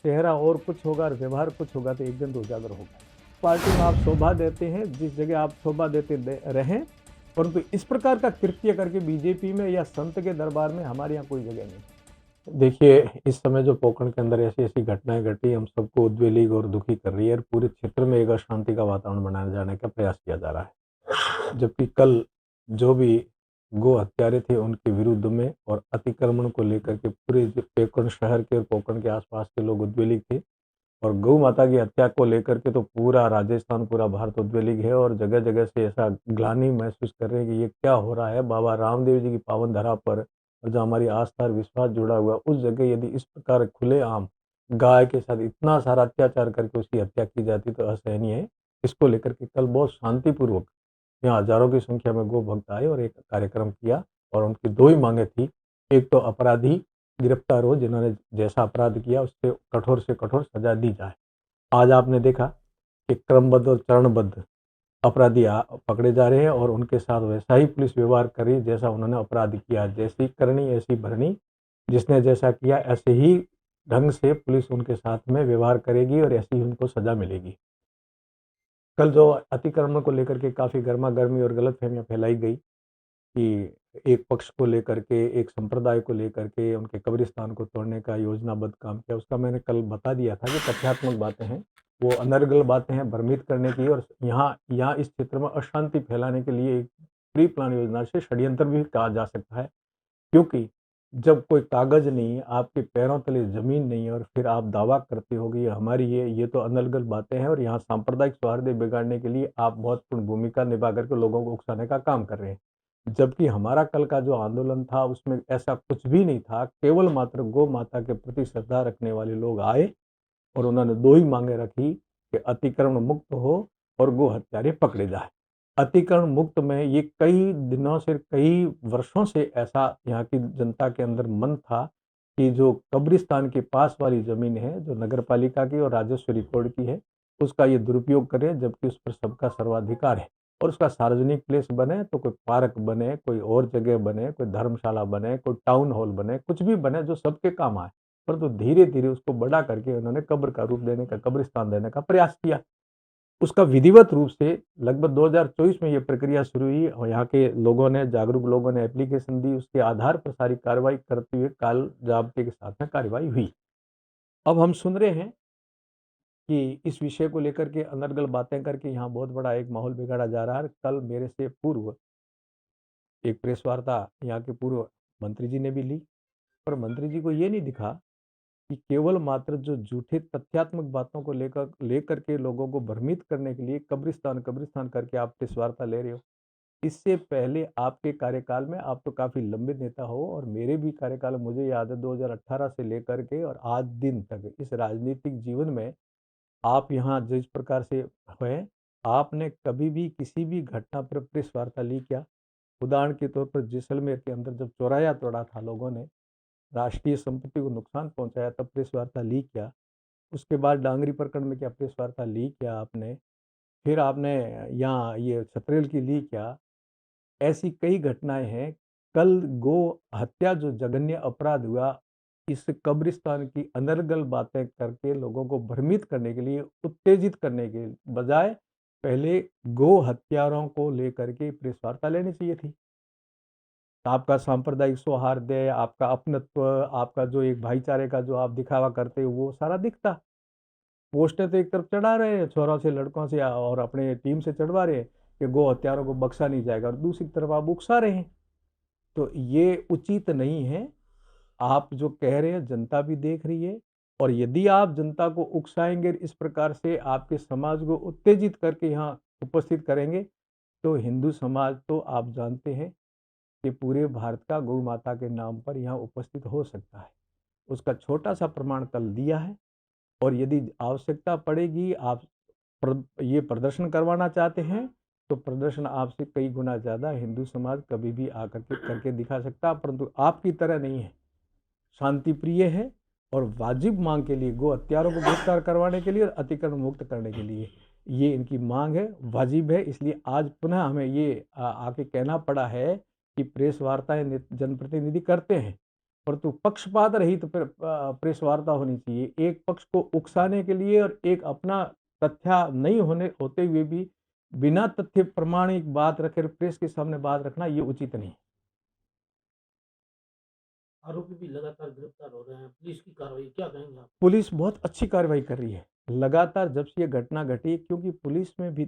चेहरा और कुछ होगा और व्यवहार कुछ होगा तो एक दिन तो उजागर होगा। पार्टी में आप शोभा देते हैं, जिस जगह आप शोभा देते रहें, परंतु इस प्रकार का कृत्य करके बीजेपी में या संत के दरबार में हमारे यहाँ कोई जगह नहीं। देखिए, इस समय जो पोखरण के अंदर ऐसी ऐसी घटनाएं घटी, हम सबको उद्वेलित और दुखी कर रही है और पूरे क्षेत्र में एक अशांति का वातावरण बनाए जाने का प्रयास किया जा रहा है। जबकि कल जो भी गो हत्यारे थे उनके विरुद्ध में और अतिक्रमण को लेकर के पूरे पोखरण शहर के और पोखरण के आसपास के लोग उद्वेलित थे, और गौ माता की हत्या को लेकर के तो पूरा राजस्थान, पूरा भारत उद्वेलित है और जगह जगह से ऐसा ग्लानि महसूस कर रहे हैं कि ये क्या हो रहा है। बाबा रामदेव जी की पावन धरा पर और जो हमारी आस्था और विश्वास जुड़ा हुआ, उस जगह यदि इस प्रकार खुलेआम गाय के साथ इतना सारा अत्याचार करके उसकी हत्या की जाती तो असहनीय है। इसको लेकर के कल बहुत शांतिपूर्वक यहाँ हजारों की संख्या में गो भक्त आए और एक कार्यक्रम किया और उनकी दो ही मांगे थी। एक तो अपराधी गिरफ्तार हो, जिन्होंने जैसा अपराध किया उससे कठोर से कठोर सजा दी जाए। आज आपने देखा कि क्रमबद्ध और चरणबद्ध अपराधी पकड़े जा रहे हैं और उनके साथ वैसा ही पुलिस व्यवहार कर रही जैसा उन्होंने अपराध किया। जैसी करनी ऐसी भरनी, जिसने जैसा किया ऐसे ही ढंग से पुलिस उनके साथ में व्यवहार करेगी और ऐसी ही उनको सजा मिलेगी। कल जो अतिक्रमण को लेकर के काफ़ी गर्मा-गर्मी और गलतफ़हमियाँ फैलाई गई कि एक पक्ष को लेकर के, एक संप्रदाय को लेकर के उनके कब्रिस्तान को तोड़ने का योजनाबद्ध काम किया, उसका मैंने कल बता दिया था कि तथ्यात्मक बातें हैं, वो अनर्गल बातें हैं, भ्रमित करने की और यहाँ यहाँ इस क्षेत्र में अशांति फैलाने के लिए एक प्री प्लान योजना से षड्यंत्र भी कहा जा सकता है। क्योंकि जब कोई कागज़ नहीं, आपके पैरों तले ज़मीन नहीं है और फिर आप दावा करते हो कि ये हमारी है, ये तो अनर्गल बातें हैं और यहाँ सांप्रदायिक सौहार्द बिगाड़ने के लिए आप महत्वपूर्ण भूमिका निभा करके लोगों को उकसाने का काम कर रहे हैं। जबकि हमारा कल का जो आंदोलन था उसमें ऐसा कुछ भी नहीं था, केवल मात्र गौ माता के प्रति श्रद्धा रखने वाले लोग आए और उन्होंने दो ही मांगे रखी कि अतिक्रमण मुक्त हो और गो हत्यारे पकड़े जाए। अतिक्रमण मुक्त में ये कई दिनों से, कई वर्षों से ऐसा यहाँ की जनता के अंदर मन था कि जो कब्रिस्तान के पास वाली ज़मीन है, जो नगर पालिका की और राजस्व रिकॉर्ड की है, उसका ये दुरुपयोग करें, जबकि उस पर सबका सर्वाधिकार है और उसका सार्वजनिक प्लेस बने तो कोई पार्क बने, कोई और जगह बने, कोई धर्मशाला बने, कोई टाउन हॉल बने, कुछ भी बने जो सबके काम आए। परंतु धीरे-धीरे उसको बड़ा करके उन्होंने कब्र का रूप देने का, कब्रिस्तान देने का प्रयास किया। उसका विधिवत रूप से लगभग 2024 में ये प्रक्रिया शुरू हुई और यहाँ के लोगों ने, जागरूक लोगों ने एप्लीकेशन दी, उसके आधार पर सारी कार्रवाई करते हुए काल ज़ाब्ते के साथ में कार्रवाई हुई। अब हम सुन रहे हैं कि इस विषय को लेकर के अनर्गल बातें करके यहाँ बहुत बड़ा एक माहौल बिगाड़ा जा रहा है। कल मेरे से पूर्व एक प्रेस वार्ता यहाँ के पूर्व मंत्री जी ने भी ली, पर मंत्री जी को ये नहीं दिखा कि केवल मात्र जो झूठे तथ्यात्मक बातों को लेकर के लोगों को भ्रमित करने के लिए कब्रिस्तान कब्रिस्तान करके आप प्रेस वार्ता ले रहे हो। इससे पहले आपके कार्यकाल में, आप तो काफ़ी लंबे नेता हो और मेरे भी कार्यकाल में मुझे याद है 2018 से लेकर के और आज दिन तक इस राजनीतिक जीवन में आप यहाँ जिस प्रकार से हैं, आपने कभी भी किसी भी घटना पर प्रेस वार्ता ली क्या? उदाहरण के तौर पर जैसलमेर के अंदर जब चौराया तोड़ा था लोगों ने, राष्ट्रीय संपत्ति को नुकसान पहुँचाया, तब प्रेस वार्ता ली क्या? उसके बाद डांगरी प्रकरण में क्या प्रेस वार्ता ली क्या आपने? फिर आपने यहाँ ये छतरेल की ली क्या? ऐसी कई घटनाएँ हैं। कल गो हत्या जो जघन्य अपराध हुआ, इस कब्रिस्तान की अनर्गल बातें करके लोगों को भ्रमित करने के लिए, उत्तेजित करने के बजाय पहले गो हत्यारों को लेकर के प्रेस वार्ता लेनी चाहिए थी। आपका सांप्रदायिक सौहार्द है, आपका अपनत्व, आपका जो एक भाईचारे का जो आप दिखावा करते हो, वो सारा दिखता। पोस्टर तो एक तरफ चढ़ा रहे हैं छोरों से, लड़कों से और अपने टीम से चढ़वा रहे हैं कि गो हत्यारों को बख्शा नहीं जाएगा और दूसरी तरफ आप उकसा रहे हैं। तो ये उचित नहीं है। आप जो कह रहे हैं जनता भी देख रही है और यदि आप जनता को उकसाएँगे, इस प्रकार से आपके समाज को उत्तेजित करके यहाँ उपस्थित करेंगे, तो हिंदू समाज तो आप जानते हैं कि पूरे भारत का गौ माता के नाम पर यहाँ उपस्थित हो सकता है। उसका छोटा-सा प्रमाण कल दिया है और यदि आवश्यकता पड़ेगी, आप ये प्रदर्शन करवाना चाहते हैं, तो प्रदर्शन आपसे कई गुना ज़्यादा हिंदू समाज कभी भी आकर के करके दिखा सकता है, परंतु आपकी तरह नहीं है। शांति प्रिय है और वाजिब मांग के लिए, गो हत्यारों को गिरफ्तार करवाने के लिए और अतिक्रमण मुक्त करने के लिए ये इनकी मांग है, वाजिब है। इसलिए आज पुनः हमें ये आके कहना पड़ा है कि प्रेस वार्ताएं जनप्रतिनिधि करते हैं, परंतु पक्षपात रहित प्रेस वार्ता होनी चाहिए। एक पक्ष को उकसाने के लिए और एक अपना तथ्य नहीं होते हुए भी बिना तथ्य प्रमाणिक बात रखे प्रेस के सामने बात रखना ये उचित नहीं है। आरोपी भी लगातार गिरफ्तार हो रहे हैं, पुलिस की कार्रवाई क्या कहेंगे आप? पुलिस बहुत अच्छी कार्रवाई कर रही है। लगातार जब से ये घटना घटी, क्योंकि पुलिस में भी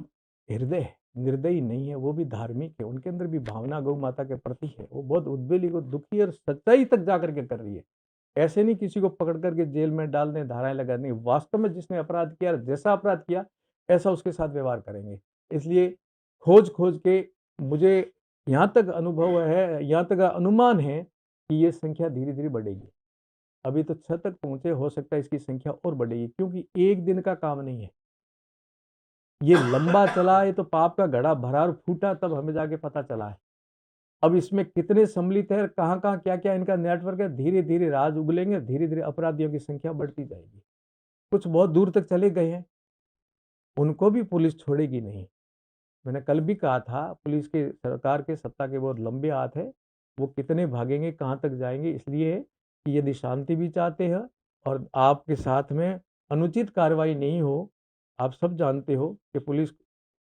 हृदय है, निर्दयी नहीं है, वो भी धार्मिक है, उनके अंदर भी भावना गौ माता के प्रति है। वो बहुत उद्वेलित और दुखी और सच्चाई तक जाकर के कर रही है। ऐसे नहीं किसी को पकड़ करके जेल में डाल दें, धाराएँ लगा दें। वास्तव में जिसने अपराध किया, जैसा अपराध किया, ऐसा उसके साथ व्यवहार करेंगे। इसलिए खोज-खोज के मुझे यहाँ तक अनुभव है, यहाँ तक अनुमान है कि ये संख्या धीरे-धीरे बढ़ेगी। अभी तो 6 तक पहुँचे, हो सकता है इसकी संख्या और बढ़ेगी, क्योंकि एक दिन का काम नहीं है। ये लंबा चला, ये तो पाप का घड़ा भरा और फूटा तब हमें जाके पता चला है। अब इसमें कितने सम्मिलित हैं, कहाँ-कहाँ, क्या-क्या इनका नेटवर्क है, धीरे-धीरे राज उगलेंगे, धीरे-धीरे अपराधियों की संख्या बढ़ती जाएगी। कुछ बहुत दूर तक चले गए हैं, उनको भी पुलिस छोड़ेगी नहीं। मैंने कल भी कहा था, पुलिस के, सरकार के, सत्ता के बहुत लंबे हाथ हैं, वो कितने भागेंगे, कहाँ तक जाएँगे, इसलिए कि यदि शांति भी चाहते हैं और आपके साथ में अनुचित कार्रवाई नहीं हो, आप सब जानते हो कि पुलिस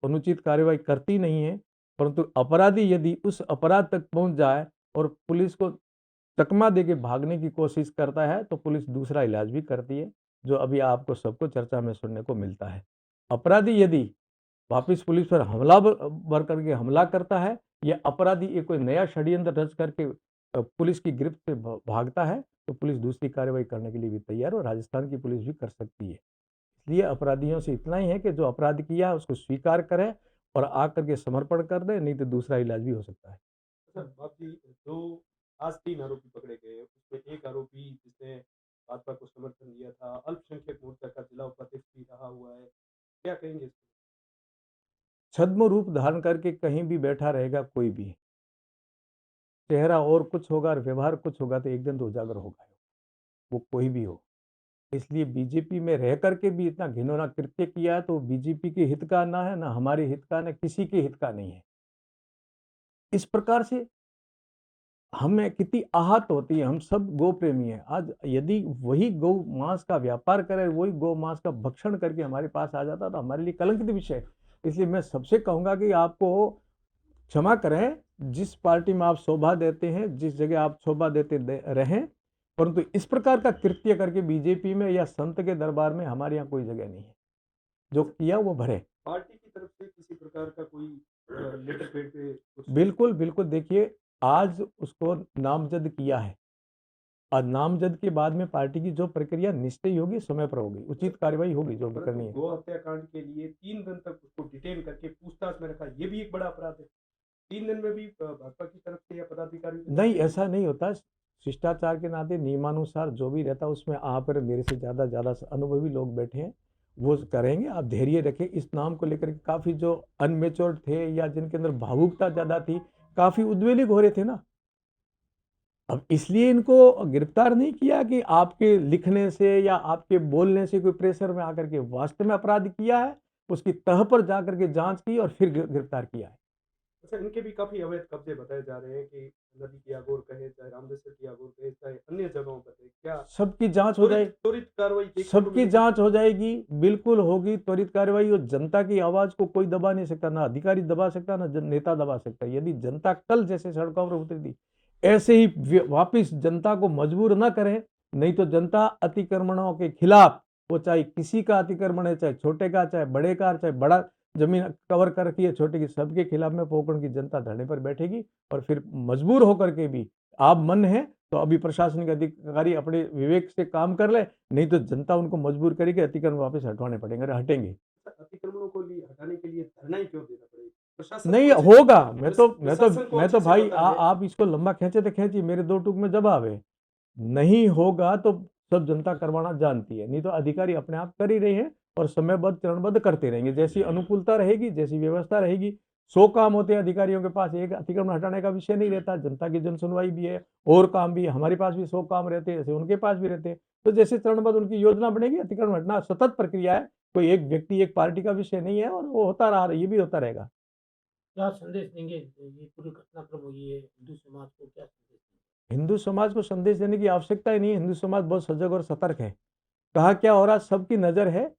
अनुचित कार्रवाई करती नहीं है, परंतु अपराधी यदि उस अपराध तक पहुँच जाए और पुलिस को चकमा देके भागने की कोशिश करता है, तो पुलिस दूसरा इलाज भी करती है, जो अभी आपको सबको चर्चा में सुनने को मिलता है। अपराधी यदि वापिस पुलिस पर बर करके हमला करता है, या अपराधी ये कोई नया षड्यंत्र रच करके पुलिस की गिरफ्त से भागता है, तो पुलिस दूसरी कार्रवाई करने के लिए भी तैयार है और राजस्थान की पुलिस भी कर सकती है। इसलिए अपराधियों से इतना ही है कि जो अपराध किया है उसको स्वीकार करें और आकर के समर्पण कर दें, नहीं तो दूसरा इलाज भी हो सकता है। सर, बाप जी, जो आज 3 आरोपी पकड़े गए, उसमें एक आरोपी जिसने भाजपा को समर्थन दिया था, अल्पसंख्यक मोर्चा का जिला उपाध्यक्ष भी रहा हुआ है। क्या कहेंगे इस पे? छद्म रूप धारण करके कहीं भी बैठा रहेगा कोई भी, चेहरा और कुछ होगा और व्यवहार कुछ होगा, तो एक दिन तो उजागर होगा, वो कोई भी हो। इसलिए बीजेपी में रह करके भी इतना घिनौना कृत्य किया है, तो बीजेपी के हित का ना है, ना हमारे हित का, ना किसी के हित का नहीं है। इस प्रकार से हमें कितनी आहत होती है, हम सब गौ प्रेमी हैं। आज यदि वही गौ मांस का व्यापार करे, वही गौ मांस का भक्षण करके हमारे पास आ जाता, तो हमारे लिए कलंकित विषय है। इसलिए मैं सबसे कहूँगा कि आपको क्षमा करें, जिस पार्टी में आप शोभा देते हैं, जिस जगह आप शोभा रहें, परंतु इस प्रकार का कृत्य करके बीजेपी में या संत के दरबार में हमारे यहाँ कोई जगह नहीं है। जो किया वो भरे। पार्टी की तरफ से किसी प्रकार का कोई लेटर पैड पे कुछ? बिल्कुल, बिल्कुल, देखिए, आज उसको नामज़द किया है और नामज़द के बाद में पार्टी की जो प्रक्रिया निश्चय होगी, समय पर होगी, उचित कार्रवाई होगी जो भी परंतु करनी है। गौ हत्याकांड के लिए 3 दिन तक उसको डिटेन करके पूछताछ में रखा, ये भी एक बड़ा अपराध है। 3 दिन में भी भाजपा की तरफ से या पदाधिकारी की तरफ नहीं, से ऐसा नहीं होता। शिष्टाचार के नाते नियमानुसार जो भी रहता है, उसमें आप और मेरे से ज़्यादा अनुभवी लोग बैठे हैं, वो करेंगे। आप धैर्य रखें। इस नाम को लेकर के काफ़ी जो अनमैच्योर्ड थे या जिनके अंदर भावुकता ज़्यादा थी, काफ़ी उद्वेलित हो रहे थे ना। अब इसलिए इनको गिरफ्तार नहीं किया कि आपके लिखने से या आपके बोलने से कोई प्रेशर में आकर के, वास्तव में अपराध किया है, उसकी तह पर जाकर के जाँच की और फिर गिरफ्तार किया है। अच्छा, इनके भी काफ़ी अवैध कब्जे बताए जा रहे हैं कि नदी की आगोर कहे, चाहे रामदेश्वर की आगोर कहे, चाहे अन्य जगहों पर कहे। क्या सबकी जाँच हो जाए, त्वरित कार्रवाई देखने को सबकी मिलेगी? जाँच हो जाएगी, बिल्कुल होगी त्वरित कार्रवाई। और जनता की आवाज़ को कोई दबा नहीं सकता, ना अधिकारी दबा सकता, ना नेता दबा सकता। यदि जनता कल जैसे सड़कों पर उतरी थी, ऐसे ही वापिस जनता को मजबूर न करें, नहीं तो जनता अतिक्रमणों के खिलाफ, वो चाहे किसी का अतिक्रमण है, चाहे छोटे का, चाहे बड़े का, चाहे बड़ा जमीन कवर कर रखी है, छोटे की, सबके खिलाफ में पोकरण की जनता धरने पर बैठेगी। और फिर मजबूर होकर के भी, आप मन है तो अभी प्रशासनिक अधिकारी अपने विवेक से काम कर ले, नहीं तो जनता उनको मजबूर करेगी, अतिक्रमण वापस हटवाने पड़ेंगे और हटेंगे। अतिक्रमणों को हटाने के लिए धरना ही क्यों देना पड़ेगा? प्रशासन नहीं को अच्छे होगा। प्रशासन को मैं अच्छे तो से भाई, पता है। आप इसको लंबा खींचे तो खींचिए, मेरे दो टूक में जवाब है। नहीं होगा तो सब जनता करवाना जानती है, नहीं तो अधिकारी अपने आप कर ही रहे हैं और समयबद्ध, चरणबद्ध करते रहेंगे। जैसी अनुकूलता रहेगी, जैसी व्यवस्था रहेगी। 100 काम होते हैं अधिकारियों के पास, एक अतिक्रमण हटाने का विषय नहीं रहता। जनता की जन सुनवाई भी है और काम भी है। हमारे पास भी 100 काम रहते हैं, जैसे उनके पास भी रहते हैं। तो जैसे चरणबद्ध उनकी योजना बनेगी, अतिक्रमण हटना सतत प्रक्रिया है, कोई एक व्यक्ति, एक पार्टी का विषय नहीं है, और वो होता रहा, ये भी होता रहेगा। क्या संदेश देंगे? ये पूरी घटनाक्रम हुई है, हिंदू समाज को क्या संदेश देंगे? हिंदू समाज को संदेश देने की आवश्यकता ही नहीं है। हिंदू समाज बहुत सजग और सतर्क है। कहाँ क्या हो रहा है सबकी नज़र है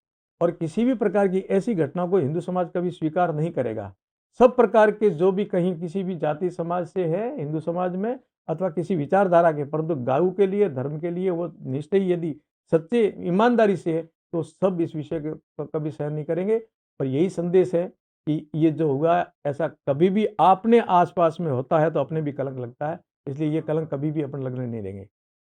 और किसी भी प्रकार की ऐसी घटना को हिंदू समाज कभी स्वीकार नहीं करेगा। सब प्रकार के जो भी कहीं किसी भी जाति समाज से है हिंदू समाज में अथवा किसी विचारधारा के, परंतु गाँव के लिए, धर्म के लिए वो निश्चय यदि सच्चे ईमानदारी से है तो सब इस विषय को कभी सहन नहीं करेंगे। और यही संदेश है कि ये जो हुआ ऐसा कभी भी आपने आस-पास में होता है तो अपने भी कलंक लगता है। इसलिए ये कलंक कभी भी अपन लगने नहीं देंगे।